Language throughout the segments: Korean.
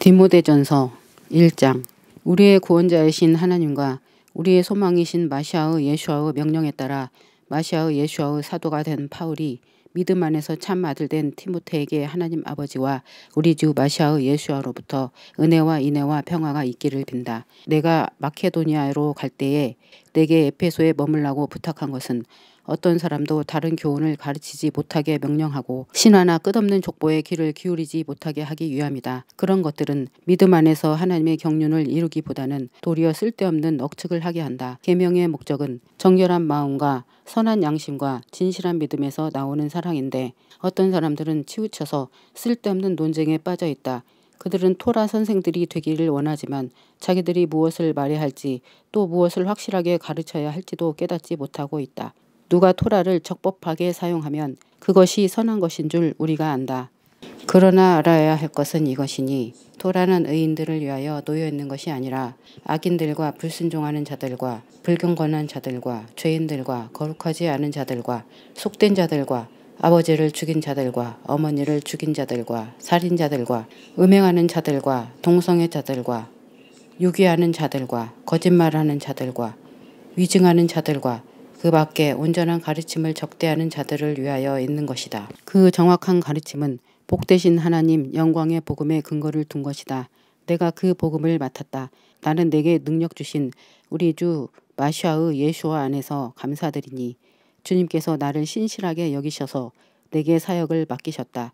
디모데전서 1장. 우리의 구원자이신 하나님과 우리의 소망이신 마시아의 예수와의 명령에 따라 마시아의 예수와의 사도가 된 바울이 믿음 안에서 참 아들 된 디모데에게 하나님 아버지와 우리 주 마시아의 예수와로부터 은혜와 인애와 평화가 있기를 빈다. 내가 마케도니아로 갈 때에 내게 에페소에 머물라고 부탁한 것은 어떤 사람도 다른 교훈을 가르치지 못하게 명령하고 신화나 끝없는 족보에 귀를 기울이지 못하게 하기 위함이다. 그런 것들은 믿음 안에서 하나님의 경륜을 이루기보다는 도리어 쓸데없는 억측을 하게 한다. 계명의 목적은 정결한 마음과 선한 양심과 진실한 믿음에서 나오는 사랑인데 어떤 사람들은 치우쳐서 쓸데없는 논쟁에 빠져 있다. 그들은 토라 선생들이 되기를 원하지만 자기들이 무엇을 말해야 할지 또 무엇을 확실하게 가르쳐야 할지도 깨닫지 못하고 있다. 누가 토라를 적법하게 사용하면 그것이 선한 것인 줄 우리가 안다. 그러나 알아야 할 것은 이것이니 토라는 의인들을 위하여 놓여 있는 것이 아니라 악인들과 불순종하는 자들과 불경건한 자들과 죄인들과 거룩하지 않은 자들과 속된 자들과 아버지를 죽인 자들과 어머니를 죽인 자들과 살인자들과 음행하는 자들과 동성애 자들과 유기하는 자들과 거짓말하는 자들과 위증하는 자들과 그 밖에 온전한 가르침을 적대하는 자들을 위하여 있는 것이다. 그 정확한 가르침은 복되신 하나님 영광의 복음에 근거를 둔 것이다. 내가 그 복음을 맡았다. 나는 내게 능력 주신 우리 주 마시아의 예수와 안에서 감사드리니 주님께서 나를 신실하게 여기셔서 내게 사역을 맡기셨다.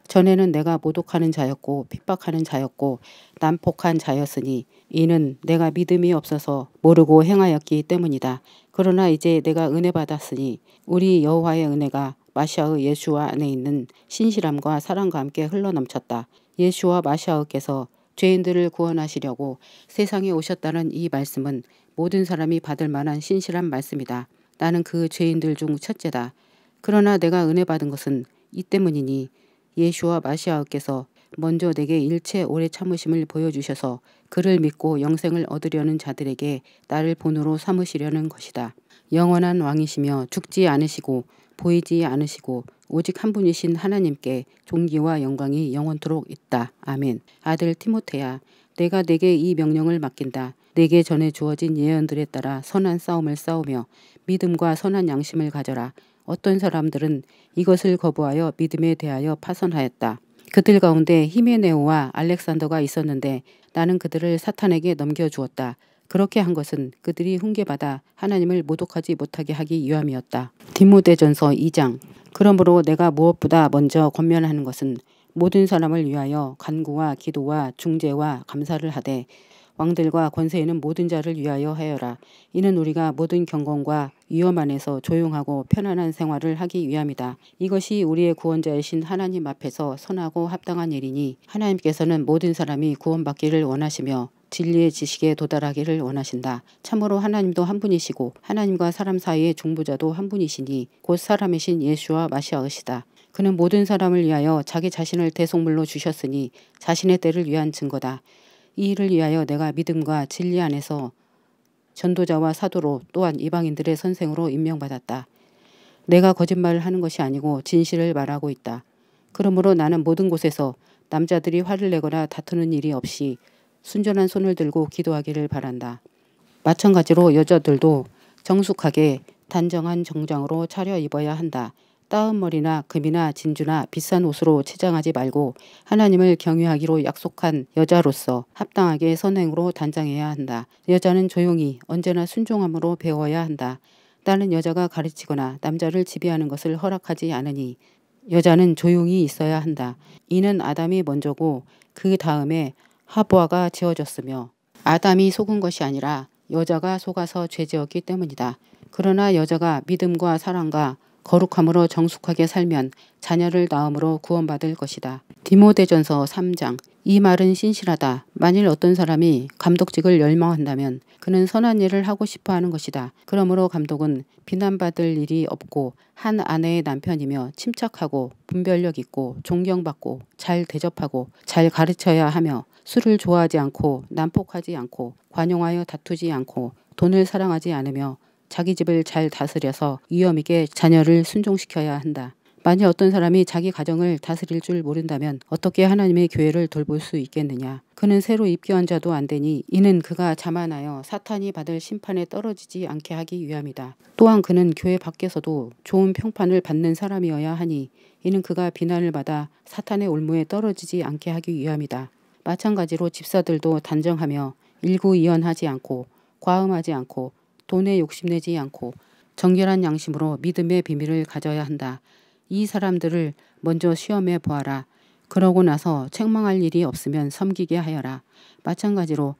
전에는 내가 모독하는 자였고 핍박하는 자였고 난폭한 자였으니 이는 내가 믿음이 없어서 모르고 행하였기 때문이다. 그러나 이제 내가 은혜 받았으니 우리 여호와의 은혜가 마시아의 예수와 안에 있는 신실함과 사랑과 함께 흘러넘쳤다. 예수와 마시아의께서 죄인들을 구원하시려고 세상에 오셨다는 이 말씀은 모든 사람이 받을 만한 신실한 말씀이다. 나는 그 죄인들 중 첫째다. 그러나 내가 은혜 받은 것은 이 때문이니 예수와 마시아께서 먼저 내게 일체 오래 참으심을 보여주셔서 그를 믿고 영생을 얻으려는 자들에게 나를 본으로 삼으시려는 것이다. 영원한 왕이시며 죽지 않으시고 보이지 않으시고 오직 한 분이신 하나님께 존귀와 영광이 영원토록 있다. 아멘. 아들 디모데야, 내가 내게 이 명령을 맡긴다. 내게 전에 주어진 예언들에 따라 선한 싸움을 싸우며 믿음과 선한 양심을 가져라. 어떤 사람들은 이것을 거부하여 믿음에 대하여 파선하였다. 그들 가운데 히메네오와 알렉산더가 있었는데 나는 그들을 사탄에게 넘겨주었다. 그렇게 한 것은 그들이 훈계받아 하나님을 모독하지 못하게 하기 위함이었다. 디모데전서 2장. 그러므로 내가 무엇보다 먼저 권면하는 것은 모든 사람을 위하여 간구와 기도와 중재와 감사를 하되 왕들과 권세에는 모든 자를 위하여 하여라. 이는 우리가 모든 경건과 위험 안에서 조용하고 편안한 생활을 하기 위함이다. 이것이 우리의 구원자이신 하나님 앞에서 선하고 합당한 일이니 하나님께서는 모든 사람이 구원받기를 원하시며 진리의 지식에 도달하기를 원하신다. 참으로 하나님도 한 분이시고 하나님과 사람 사이의 중보자도 한 분이시니 곧 사람이신 예수와 마시아이시다. 그는 모든 사람을 위하여 자기 자신을 대속물로 주셨으니 자신의 때를 위한 증거다. 이 일을 위하여 내가 믿음과 진리 안에서 전도자와 사도로 또한 이방인들의 선생으로 임명받았다. 내가 거짓말을 하는 것이 아니고 진실을 말하고 있다. 그러므로 나는 모든 곳에서 남자들이 화를 내거나 다투는 일이 없이 순전한 손을 들고 기도하기를 바란다. 마찬가지로 여자들도 정숙하게 단정한 정장으로 차려입어야 한다. 따은 머리나 금이나 진주나 비싼 옷으로 치장하지 말고 하나님을 경외하기로 약속한 여자로서 합당하게 선행으로 단장해야 한다. 여자는 조용히 언제나 순종함으로 배워야 한다. 나는 여자가 가르치거나 남자를 지배하는 것을 허락하지 않으니 여자는 조용히 있어야 한다. 이는 아담이 먼저고 그 다음에 하보아가 지어졌으며 아담이 속은 것이 아니라 여자가 속아서 죄지었기 때문이다. 그러나 여자가 믿음과 사랑과 거룩함으로 정숙하게 살면 자녀를 낳음으로 구원받을 것이다. 디모데전서 3장. 이 말은 신실하다. 만일 어떤 사람이 감독직을 열망한다면 그는 선한 일을 하고 싶어하는 것이다. 그러므로 감독은 비난받을 일이 없고 한 아내의 남편이며 침착하고 분별력 있고 존경받고 잘 대접하고 잘 가르쳐야 하며 술을 좋아하지 않고 난폭하지 않고 관용하여 다투지 않고 돈을 사랑하지 않으며 자기 집을 잘 다스려서 위엄 있게 자녀를 순종시켜야 한다. 만일 어떤 사람이 자기 가정을 다스릴 줄 모른다면 어떻게 하나님의 교회를 돌볼 수 있겠느냐. 그는 새로 입교한 자도 안 되니 이는 그가 자만하여 사탄이 받을 심판에 떨어지지 않게 하기 위함이다. 또한 그는 교회 밖에서도 좋은 평판을 받는 사람이어야 하니 이는 그가 비난을 받아 사탄의 올무에 떨어지지 않게 하기 위함이다. 마찬가지로 집사들도 단정하며 일구이연하지 않고 과음하지 않고 돈에 욕심내지 않고 정결한 양심으로 믿음의 비밀을 가져야 한다. 이 사람들을 먼저 시험해 보아라. 그러고 나서 책망할 일이 없으면 섬기게 하여라. 마찬가지로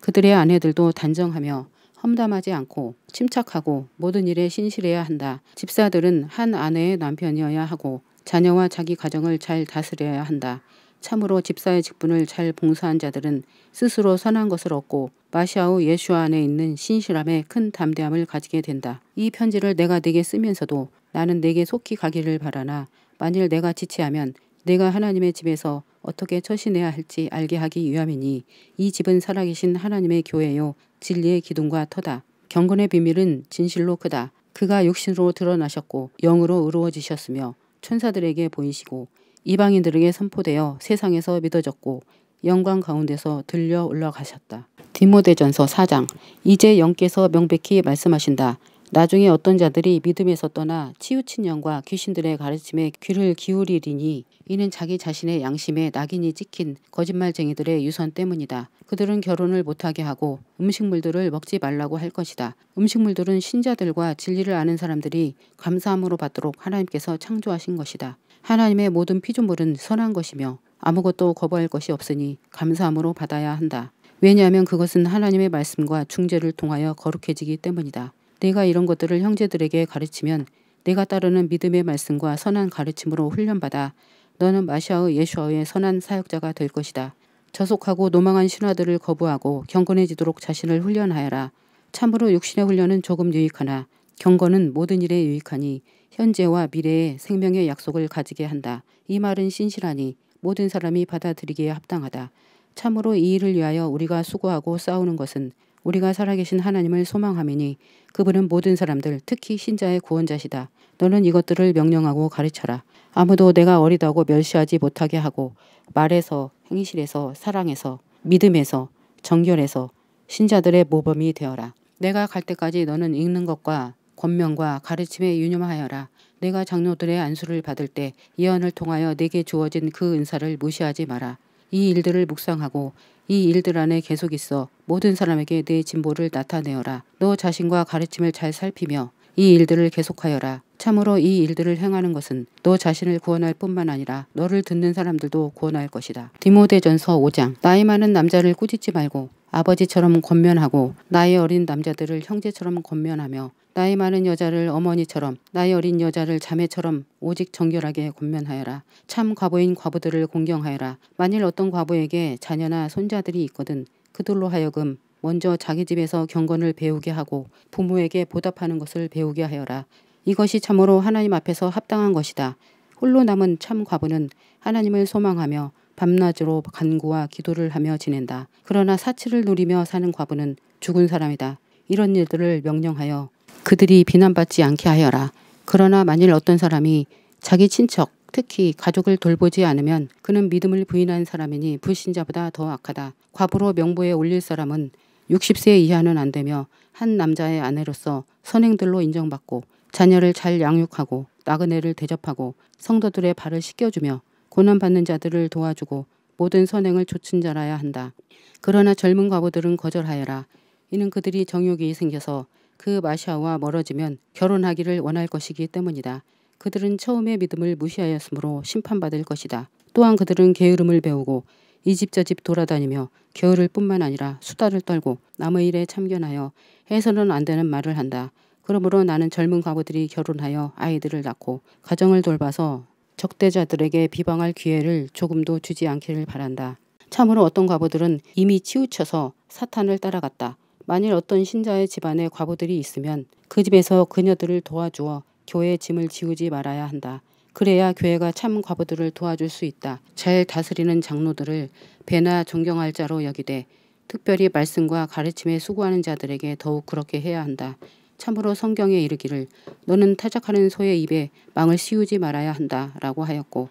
그들의 아내들도 단정하며 험담하지 않고 침착하고 모든 일에 신실해야 한다. 집사들은 한 아내의 남편이어야 하고 자녀와 자기 가정을 잘 다스려야 한다. 참으로 집사의 직분을 잘 봉사한 자들은 스스로 선한 것을 얻고 마시아우 예수와 안에 있는 신실함에 큰 담대함을 가지게 된다. 이 편지를 내가 네게 쓰면서도 나는 네게 속히 가기를 바라나 만일 내가 지체하면 내가 하나님의 집에서 어떻게 처신해야 할지 알게 하기 위함이니 이 집은 살아계신 하나님의 교회요 진리의 기둥과 터다. 경건의 비밀은 진실로 크다. 그가 육신으로 드러나셨고 영으로 의로워지셨으며 천사들에게 보이시고 이방인들에게 선포되어 세상에서 믿어졌고 영광 가운데서 들려 올라가셨다. 디모데전서 4장. 이제 영께서 명백히 말씀하신다. 나중에 어떤 자들이 믿음에서 떠나 치우친 영과 귀신들의 가르침에 귀를 기울이리니 이는 자기 자신의 양심에 낙인이 찍힌 거짓말쟁이들의 유선 때문이다. 그들은 결혼을 못하게 하고 음식물들을 먹지 말라고 할 것이다. 음식물들은 신자들과 진리를 아는 사람들이 감사함으로 받도록 하나님께서 창조하신 것이다. 하나님의 모든 피조물은 선한 것이며 아무것도 거부할 것이 없으니 감사함으로 받아야 한다. 왜냐하면 그것은 하나님의 말씀과 중재를 통하여 거룩해지기 때문이다. 내가 이런 것들을 형제들에게 가르치면 내가 따르는 믿음의 말씀과 선한 가르침으로 훈련받아 너는 마시아의 예수아의 선한 사역자가 될 것이다. 저속하고 노망한 신화들을 거부하고 경건해지도록 자신을 훈련하여라. 참으로 육신의 훈련은 조금 유익하나 경건은 모든 일에 유익하니 현재와 미래의 생명의 약속을 가지게 한다. 이 말은 신실하니 모든 사람이 받아들이기에 합당하다. 참으로 이 일을 위하여 우리가 수고하고 싸우는 것은 우리가 살아계신 하나님을 소망함이니 그분은 모든 사람들 특히 신자의 구원자시다. 너는 이것들을 명령하고 가르쳐라. 아무도 내가 어리다고 멸시하지 못하게 하고 말에서 행실에서 사랑에서 믿음에서 정결에서 신자들의 모범이 되어라. 내가 갈 때까지 너는 읽는 것과 권면과 가르침에 유념하여라. 내가 장로들의 안수를 받을 때 예언을 통하여 내게 주어진 그 은사를 무시하지 마라. 이 일들을 묵상하고 이 일들 안에 계속 있어 모든 사람에게 내 진보를 나타내어라. 너 자신과 가르침을 잘 살피며 이 일들을 계속하여라. 참으로 이 일들을 행하는 것은 너 자신을 구원할 뿐만 아니라 너를 듣는 사람들도 구원할 것이다. 디모데전서 5장. 나이 많은 남자를 꾸짖지 말고 아버지처럼 권면하고 나이 어린 남자들을 형제처럼 권면하며 나이 많은 여자를 어머니처럼 나이 어린 여자를 자매처럼 오직 정결하게 권면하여라. 참 과부인 과부들을 공경하여라. 만일 어떤 과부에게 자녀나 손자들이 있거든 그들로 하여금 먼저 자기 집에서 경건을 배우게 하고 부모에게 보답하는 것을 배우게 하여라. 이것이 참으로 하나님 앞에서 합당한 것이다. 홀로 남은 참 과부는 하나님을 소망하며 밤낮으로 간구와 기도를 하며 지낸다. 그러나 사치를 누리며 사는 과부는 죽은 사람이다. 이런 일들을 명령하여 그들이 비난받지 않게 하여라. 그러나 만일 어떤 사람이 자기 친척 특히 가족을 돌보지 않으면 그는 믿음을 부인한 사람이니 불신자보다 더 악하다. 과부로 명부에 올릴 사람은 60세 이하는 안 되며 한 남자의 아내로서 선행들로 인정받고 자녀를 잘 양육하고 나그네를 대접하고 성도들의 발을 씻겨주며 고난받는 자들을 도와주고 모든 선행을 좇은 자라야 한다. 그러나 젊은 과부들은 거절하여라. 이는 그들이 정욕이 생겨서 그 마시아와 멀어지면 결혼하기를 원할 것이기 때문이다. 그들은 처음에 믿음을 무시하였으므로 심판받을 것이다. 또한 그들은 게으름을 배우고 이 집 저 집 돌아다니며 게으를 뿐만 아니라 수다를 떨고 남의 일에 참견하여 해서는 안 되는 말을 한다. 그러므로 나는 젊은 과부들이 결혼하여 아이들을 낳고 가정을 돌봐서 적대자들에게 비방할 기회를 조금도 주지 않기를 바란다. 참으로 어떤 과부들은 이미 치우쳐서 사탄을 따라갔다. 만일 어떤 신자의 집안에 과부들이 있으면 그 집에서 그녀들을 도와주어 교회의 짐을 지우지 말아야 한다. 그래야 교회가 참 과부들을 도와줄 수 있다. 잘 다스리는 장로들을 배나 존경할 자로 여기되 특별히 말씀과 가르침에 수고하는 자들에게 더욱 그렇게 해야 한다. 참으로 성경에 이르기를 너는 타작하는 소의 입에 망을 씌우지 말아야 한다 라고 하였고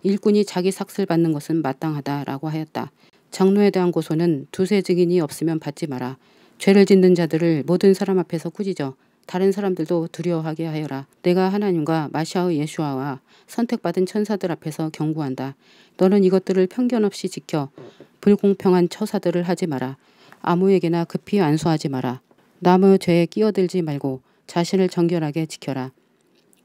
일꾼이 자기 삭슬 받는 것은 마땅하다 라고 하였다. 장로에 대한 고소는 두세 증인이 없으면 받지 마라. 죄를 짓는 자들을 모든 사람 앞에서 꾸짖어 다른 사람들도 두려워하게 하여라. 내가 하나님과 마시아의 예수아와 선택받은 천사들 앞에서 경고한다. 너는 이것들을 편견 없이 지켜 불공평한 처사들을 하지 마라. 아무에게나 급히 안수하지 마라. 남의 죄에 끼어들지 말고 자신을 정결하게 지켜라.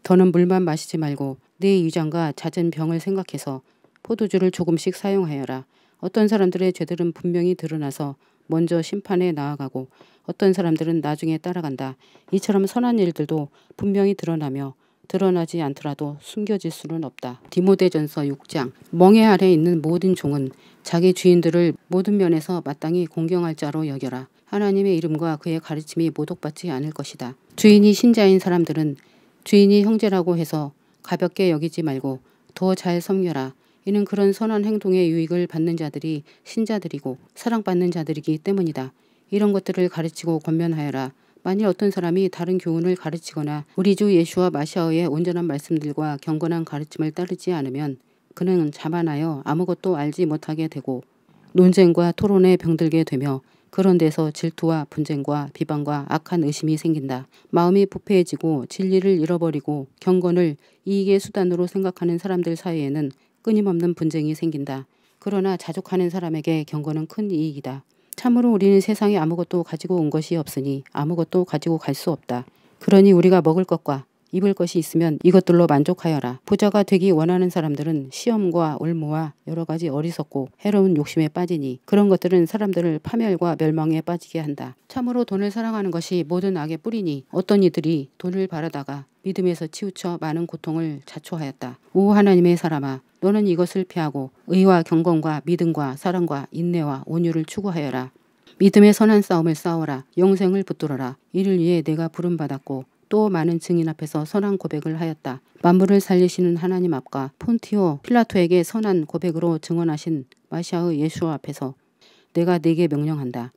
더는 물만 마시지 말고 네 위장과 잦은 병을 생각해서 포도주를 조금씩 사용하여라. 어떤 사람들의 죄들은 분명히 드러나서 먼저 심판에 나아가고 어떤 사람들은 나중에 따라간다. 이처럼 선한 일들도 분명히 드러나며 드러나지 않더라도 숨겨질 수는 없다. 디모데전서 6장. 멍에 아래 있는 모든 종은 자기 주인들을 모든 면에서 마땅히 공경할 자로 여겨라. 하나님의 이름과 그의 가르침이 모독받지 않을 것이다. 주인이 신자인 사람들은 주인이 형제라고 해서 가볍게 여기지 말고 더 잘 섬겨라. 이는 그런 선한 행동의 유익을 받는 자들이 신자들이고 사랑받는 자들이기 때문이다. 이런 것들을 가르치고 권면하여라. 만일 어떤 사람이 다른 교훈을 가르치거나 우리 주 예수와 마시아의 온전한 말씀들과 경건한 가르침을 따르지 않으면 그는 자만하여 아무것도 알지 못하게 되고 논쟁과 토론에 병들게 되며 그런 데서 질투와 분쟁과 비방과 악한 의심이 생긴다. 마음이 부패해지고 진리를 잃어버리고 경건을 이익의 수단으로 생각하는 사람들 사이에는 끊임없는 분쟁이 생긴다. 그러나 자족하는 사람에게 경건은 큰 이익이다. 참으로 우리는 세상에 아무것도 가지고 온 것이 없으니 아무것도 가지고 갈 수 없다. 그러니 우리가 먹을 것과 입을 것이 있으면 이것들로 만족하여라. 부자가 되기 원하는 사람들은 시험과 올무와 여러 가지 어리석고 해로운 욕심에 빠지니 그런 것들은 사람들을 파멸과 멸망에 빠지게 한다. 참으로 돈을 사랑하는 것이 모든 악의 뿌리니 어떤 이들이 돈을 바라다가 믿음에서 치우쳐 많은 고통을 자초하였다. 오 하나님의 사람아, 너는 이것을 피하고 의와 경건과 믿음과 사랑과 인내와 온유를 추구하여라. 믿음의 선한 싸움을 싸워라. 영생을 붙들어라. 이를 위해 내가 부름받았고 또 많은 증인 앞에서 선한 고백을 하였다. 만물을 살리시는 하나님 앞과 폰티오 필라토에게 선한 고백으로 증언하신 마시아의 예수와 앞에서 내가 네게 명령한다.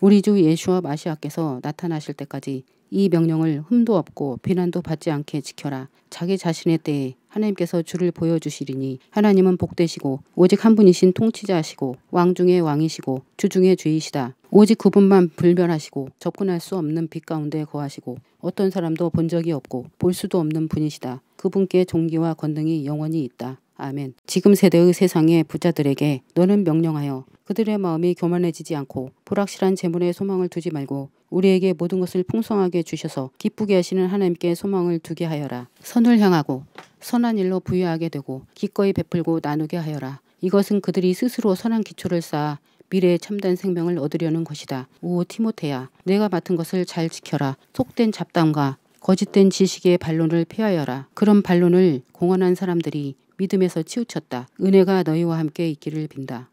우리 주 예수와 마시아께서 나타나실 때까지 이 명령을 흠도 없고 비난도 받지 않게 지켜라. 자기 자신의 때에 하나님께서 주를 보여주시리니 하나님은 복되시고 오직 한 분이신 통치자시고 왕 중의 왕이시고 주 중의 주이시다. 오직 그분만 불변하시고 접근할 수 없는 빛 가운데 거하시고 어떤 사람도 본 적이 없고 볼 수도 없는 분이시다. 그분께 존귀와 권능이 영원히 있다. 아멘. 지금 세대의 세상의 부자들에게 너는 명령하여 그들의 마음이 교만해지지 않고 불확실한 재물에 소망을 두지 말고 우리에게 모든 것을 풍성하게 주셔서 기쁘게 하시는 하나님께 소망을 두게 하여라. 선을 향하고 선한 일로 부유하게 되고 기꺼이 베풀고 나누게 하여라. 이것은 그들이 스스로 선한 기초를 쌓아 미래의 참된 생명을 얻으려는 것이다. 오 티모테야, 내가 맡은 것을 잘 지켜라. 속된 잡담과 거짓된 지식의 반론을 피하여라. 그런 반론을 공언한 사람들이 믿음에서 치우쳤다. 은혜가 너희와 함께 있기를 빈다.